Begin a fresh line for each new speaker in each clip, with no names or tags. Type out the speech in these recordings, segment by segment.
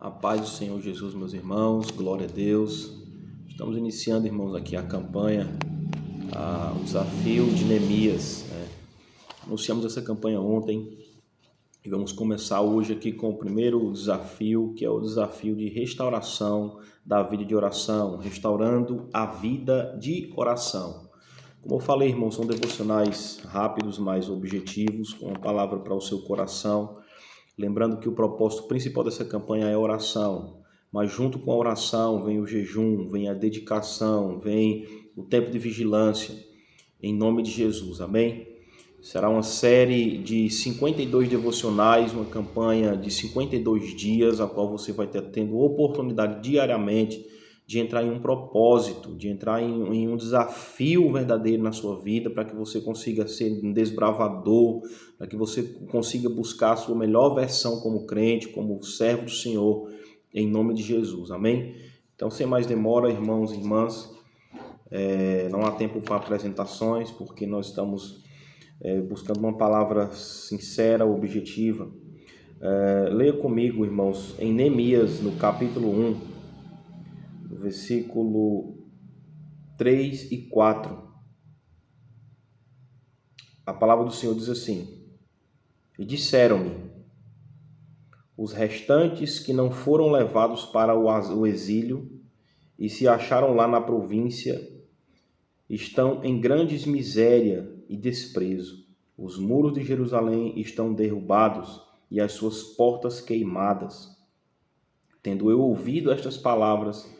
A paz do Senhor Jesus, meus irmãos, glória a Deus. Estamos iniciando, irmãos, aqui a campanha, o desafio de Neemias. Anunciamos essa campanha ontem e vamos começar hoje aqui com o primeiro desafio, que é o desafio de restauração da vida de oração, restaurando a vida de oração. Como eu falei, irmãos, são devocionais rápidos, mas objetivos, com uma palavra para o seu coração. Lembrando que o propósito principal dessa campanha é a oração, mas junto com a oração vem o jejum, vem a dedicação, vem o tempo de vigilância, em nome de Jesus, amém? Será uma série de 52 devocionais, uma campanha de 52 dias, a qual você vai ter tendo oportunidade diariamente de entrar em um propósito, de entrar em um desafio verdadeiro na sua vida, para que você consiga ser um desbravador, para que você consiga buscar a sua melhor versão como crente, como servo do Senhor, em nome de Jesus, amém? Então, sem mais demora, irmãos e irmãs, não há tempo para apresentações, porque nós estamos buscando uma palavra sincera, objetiva. Leia comigo, irmãos, em Neemias, no capítulo 1, versículo 3 e 4. A palavra do Senhor diz assim: E disseram-me, os restantes que não foram levados para o exílio e se acharam lá na província, estão em grandes miséria e desprezo. Os muros de Jerusalém estão derrubados e as suas portas queimadas. Tendo eu ouvido estas palavras,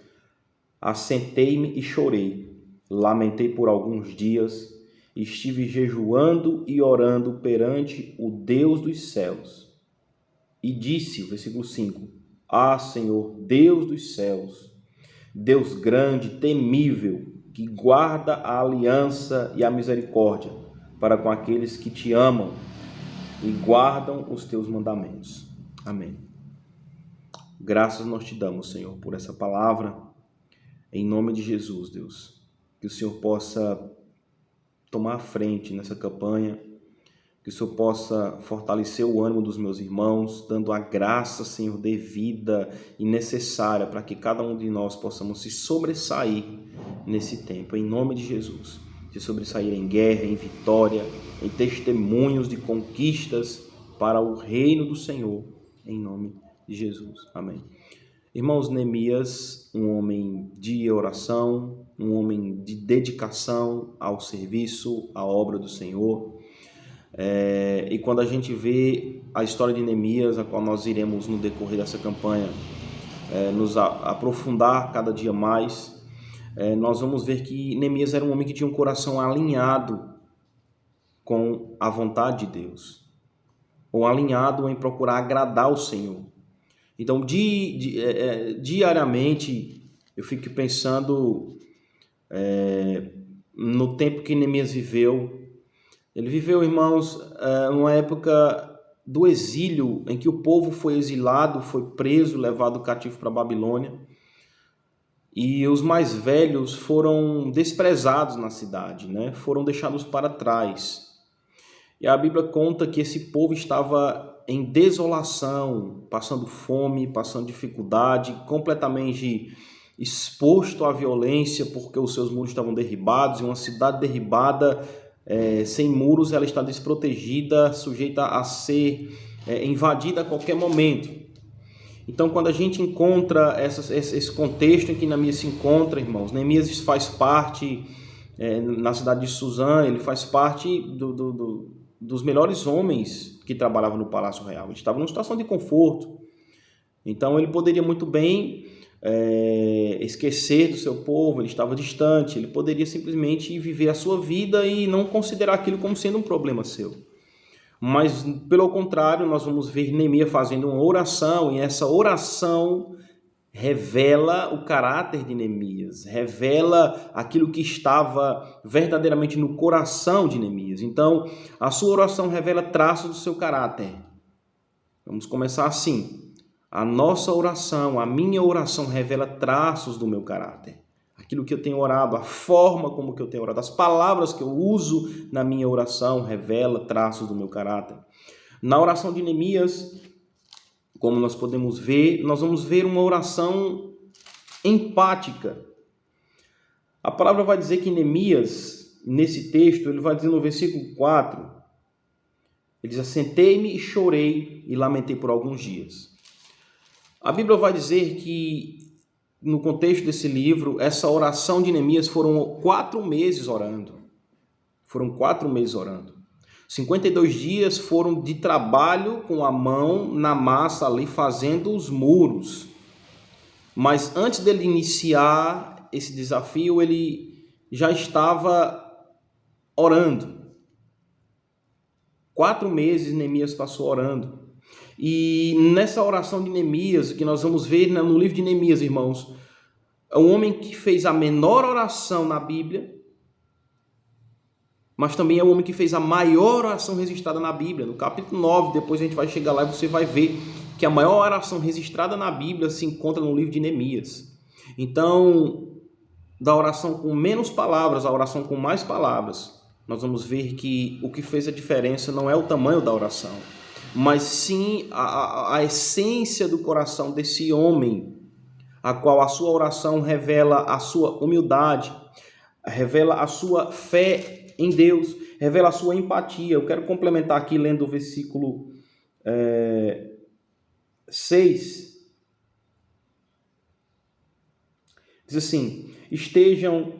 assentei-me e chorei, lamentei por alguns dias, estive jejuando e orando perante o Deus dos céus. E disse, versículo 5, Senhor, Deus dos céus, Deus grande, temível, que guarda a aliança e a misericórdia para com aqueles que te amam e guardam os teus mandamentos. Amém. Graças nós te damos, Senhor, por essa palavra. Em nome de Jesus, Deus, que o Senhor possa tomar a frente nessa campanha, que o Senhor possa fortalecer o ânimo dos meus irmãos, dando a graça, Senhor, devida e necessária para que cada um de nós possamos se sobressair nesse tempo, em nome de Jesus. Se sobressair em guerra, em vitória, em testemunhos de conquistas para o reino do Senhor, em nome de Jesus. Amém. Irmãos, Neemias, um homem de oração, um homem de dedicação ao serviço, à obra do Senhor. E quando a gente vê a história de Neemias, a qual nós iremos no decorrer dessa campanha nos aprofundar cada dia mais, nós vamos ver que Neemias era um homem que tinha um coração alinhado com a vontade de Deus, ou alinhado em procurar agradar o Senhor. Então, diariamente, eu fico pensando no tempo que Neemias viveu. Ele viveu, irmãos, uma época do exílio, em que o povo foi exilado, foi preso, levado cativo para a Babilônia. E os mais velhos foram desprezados na cidade, né? Foram deixados para trás. E a Bíblia conta que esse povo estava em desolação, passando fome, passando dificuldade, completamente exposto à violência, porque os seus muros estavam derribados, e uma cidade derribada, sem muros, ela está desprotegida, sujeita a ser invadida a qualquer momento. Então, quando a gente encontra esse contexto em que Neemias se encontra, irmãos, Neemias faz parte, na cidade de Suzã, ele faz parte dos melhores homens que trabalhavam no Palácio Real. Ele estava numa situação de conforto. Então, ele poderia muito bem esquecer do seu povo, ele estava distante, ele poderia simplesmente viver a sua vida e não considerar aquilo como sendo um problema seu. Mas, pelo contrário, nós vamos ver Neemias fazendo uma oração, e essa oração revela o caráter de Neemias, revela aquilo que estava verdadeiramente no coração de Neemias. Então, a sua oração revela traços do seu caráter. Vamos começar assim. A nossa oração, a minha oração revela traços do meu caráter. Aquilo que eu tenho orado, a forma como que eu tenho orado, as palavras que eu uso na minha oração revela traços do meu caráter. Na oração de Neemias, como nós podemos ver, nós vamos ver uma oração empática. A palavra vai dizer que Neemias, nesse texto, ele vai dizer no versículo 4, ele diz: assentei-me e chorei e lamentei por alguns dias. A Bíblia vai dizer que, no contexto desse livro, essa oração de Neemias foram 4 meses orando. Foram 4 meses orando. 52 dias foram de trabalho com a mão na massa ali, fazendo os muros. Mas antes dele iniciar esse desafio, ele já estava orando. 4 meses Neemias passou orando. E nessa oração de Neemias, que nós vamos ver no livro de Neemias, irmãos, é um homem que fez a menor oração na Bíblia, mas também é o homem que fez a maior oração registrada na Bíblia. No capítulo 9, depois a gente vai chegar lá e você vai ver que a maior oração registrada na Bíblia se encontra no livro de Neemias. Então, da oração com menos palavras à oração com mais palavras, nós vamos ver que o que fez a diferença não é o tamanho da oração, mas sim a essência do coração desse homem, a qual a sua oração revela a sua humildade, revela a sua fé em Deus, revela a sua empatia. Eu quero complementar aqui lendo o versículo 6. Diz assim: estejam,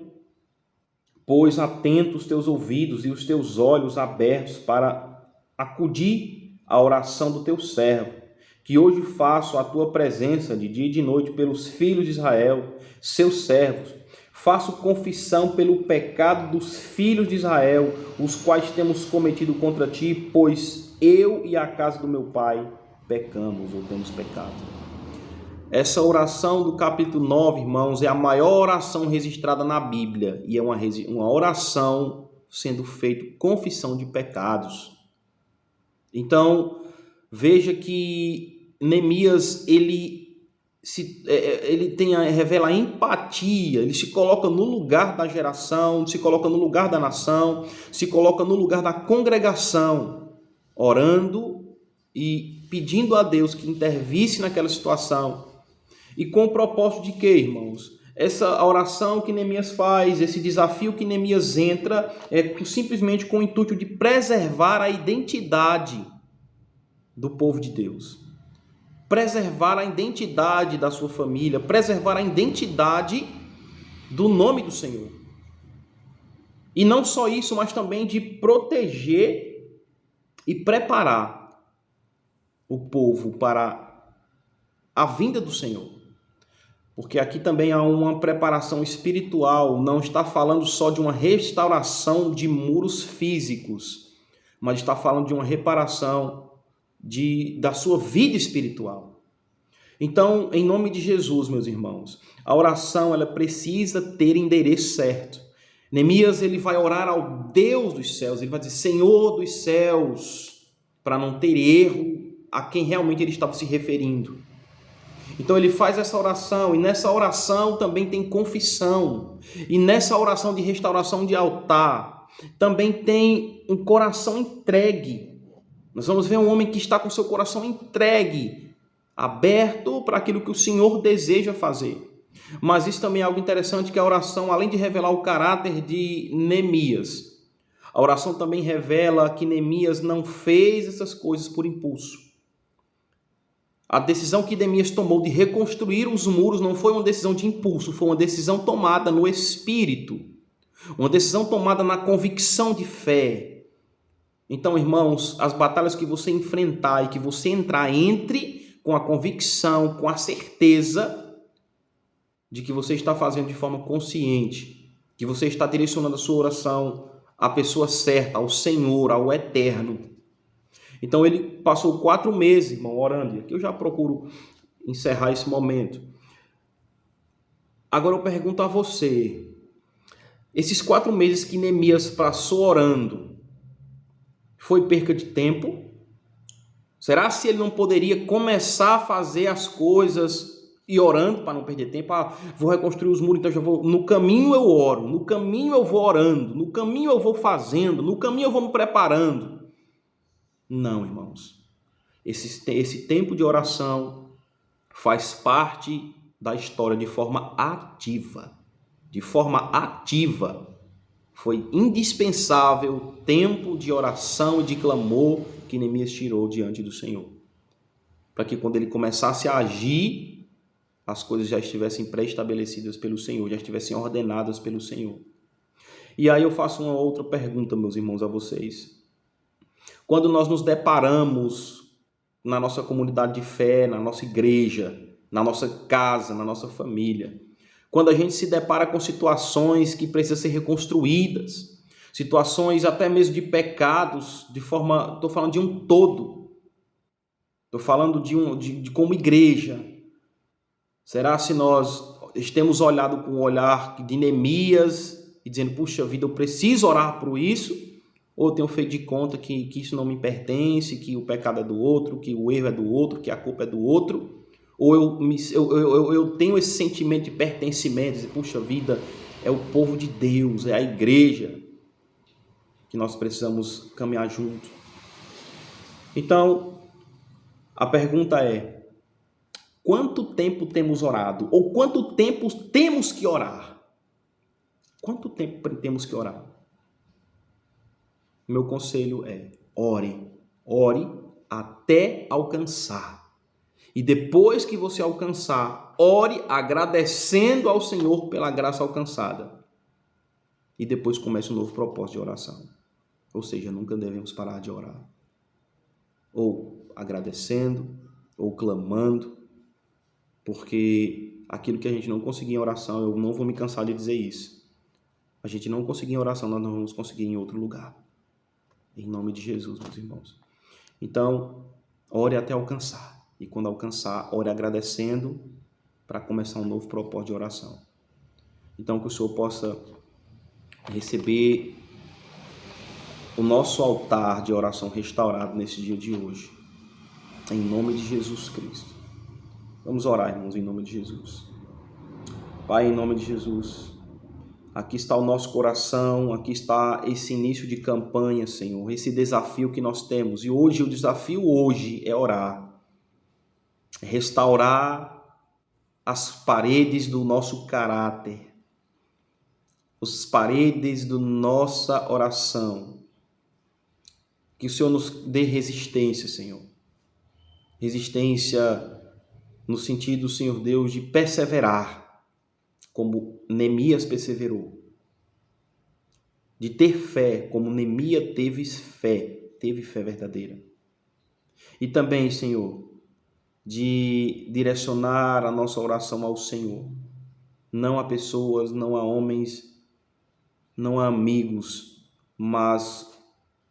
pois, atentos teus ouvidos e os teus olhos abertos para acudir à oração do teu servo, que hoje faço a tua presença de dia e de noite pelos filhos de Israel, seus servos. Faço confissão pelo pecado dos filhos de Israel, os quais temos cometido contra ti, pois eu e a casa do meu pai pecamos ou temos pecado. Essa oração do capítulo 9, irmãos, é a maior oração registrada na Bíblia e é uma oração sendo feita confissão de pecados. Então, veja que Neemias, ele revela empatia, ele se coloca no lugar da geração, se coloca no lugar da nação, se coloca no lugar da congregação, orando e pedindo a Deus que intervisse naquela situação. E com o propósito de quê, irmãos? Essa oração que Neemias faz, esse desafio que Neemias entra, é simplesmente com o intuito de preservar a identidade do povo de Deus. Preservar a identidade da sua família, preservar a identidade do nome do Senhor. E não só isso, mas também de proteger e preparar o povo para a vinda do Senhor. Porque aqui também há uma preparação espiritual, não está falando só de uma restauração de muros físicos, mas está falando de uma reparação da sua vida espiritual. Então, em nome de Jesus, meus irmãos, a oração ela precisa ter endereço certo. Neemias ele vai orar ao Deus dos céus, ele vai dizer Senhor dos céus, para não ter erro a quem realmente ele estava se referindo. Então ele faz essa oração, e nessa oração também tem confissão, e nessa oração de restauração de altar também tem um coração entregue. Nós vamos ver um homem que está com seu coração entregue, aberto para aquilo que o Senhor deseja fazer. Mas isso também é algo interessante, que a oração, além de revelar o caráter de Neemias, a oração também revela que Neemias não fez essas coisas por impulso. A decisão que Neemias tomou de reconstruir os muros não foi uma decisão de impulso, foi uma decisão tomada no Espírito, uma decisão tomada na convicção de fé. Então, irmãos, as batalhas que você enfrentar e que você entrar, entre com a convicção, com a certeza de que você está fazendo de forma consciente, que você está direcionando a sua oração à pessoa certa, ao Senhor, ao Eterno. Então, ele passou 4 meses, irmão, orando. E aqui eu já procuro encerrar esse momento. Agora eu pergunto a você, esses 4 meses que Neemias passou orando, foi perca de tempo? Será se ele não poderia começar a fazer as coisas e orando para não perder tempo? Vou reconstruir os muros, então já vou. No caminho eu oro, no caminho eu vou orando, no caminho eu vou fazendo, no caminho eu vou me preparando. Não, irmãos. Esse tempo de oração faz parte da história de forma ativa. De forma ativa. Foi indispensável o tempo de oração e de clamor que Neemias tirou diante do Senhor. Para que quando ele começasse a agir, as coisas já estivessem pré-estabelecidas pelo Senhor, já estivessem ordenadas pelo Senhor. E aí eu faço uma outra pergunta, meus irmãos, a vocês. Quando nós nos deparamos na nossa comunidade de fé, na nossa igreja, na nossa casa, na nossa família, quando a gente se depara com situações que precisam ser reconstruídas, situações até mesmo de pecados, estou falando de um todo, estou falando de como igreja. Será se nós temos olhado com o olhar de Neemias e dizendo, puxa vida, eu preciso orar por isso? Ou eu tenho feito de conta que isso não me pertence, que o pecado é do outro, que o erro é do outro, que a culpa é do outro? Ou eu tenho esse sentimento de pertencimento, de puxa vida, é o povo de Deus, é a igreja que nós precisamos caminhar junto. Então, a pergunta é, quanto tempo temos orado? Ou quanto tempo temos que orar? Quanto tempo temos que orar? Meu conselho é, ore até alcançar. E depois que você alcançar, ore agradecendo ao Senhor pela graça alcançada. E depois comece um novo propósito de oração. Ou seja, nunca devemos parar de orar. Ou agradecendo, ou clamando, porque aquilo que a gente não conseguir em oração, eu não vou me cansar de dizer isso. A gente não conseguir em oração, nós não vamos conseguir em outro lugar. Em nome de Jesus, meus irmãos. Então, ore até alcançar. E quando alcançar, ore agradecendo para começar um novo propósito de oração. Então, que o Senhor possa receber o nosso altar de oração restaurado nesse dia de hoje. Em nome de Jesus Cristo. Vamos orar, irmãos, em nome de Jesus. Pai, em nome de Jesus, aqui está o nosso coração, aqui está esse início de campanha, Senhor, esse desafio que nós temos. E hoje, o desafio hoje é orar. Restaurar as paredes do nosso caráter, as paredes da nossa oração. Que o Senhor nos dê resistência, Senhor. Resistência no sentido, Senhor Deus, de perseverar, como Neemias perseverou. De ter fé, como Neemias teve fé verdadeira. E também, Senhor, de direcionar a nossa oração ao Senhor, não a pessoas, não a homens, não a amigos, mas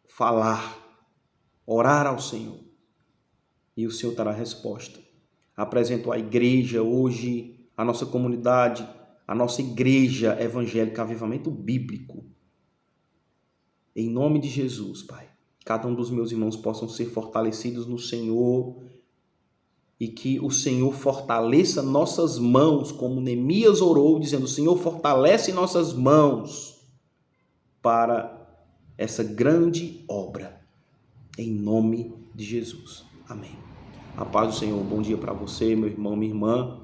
falar, orar ao Senhor, e o Senhor dará resposta. Apresento à igreja hoje, a nossa comunidade, a nossa igreja evangélica, Avivamento Bíblico, em nome de Jesus, Pai, cada um dos meus irmãos possam ser fortalecidos no Senhor, e que o Senhor fortaleça nossas mãos, como Neemias orou, dizendo, Senhor, fortalece nossas mãos para essa grande obra, em nome de Jesus. Amém. A paz do Senhor, bom dia para você, meu irmão, minha irmã,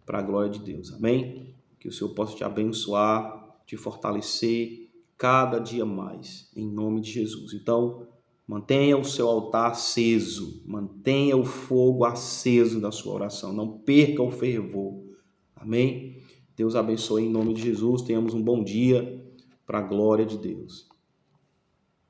para a glória de Deus. Amém? Que o Senhor possa te abençoar, te fortalecer cada dia mais, em nome de Jesus. Então, mantenha o seu altar aceso, mantenha o fogo aceso da sua oração, não perca o fervor. Amém? Deus abençoe em nome de Jesus, tenhamos um bom dia para a glória de Deus.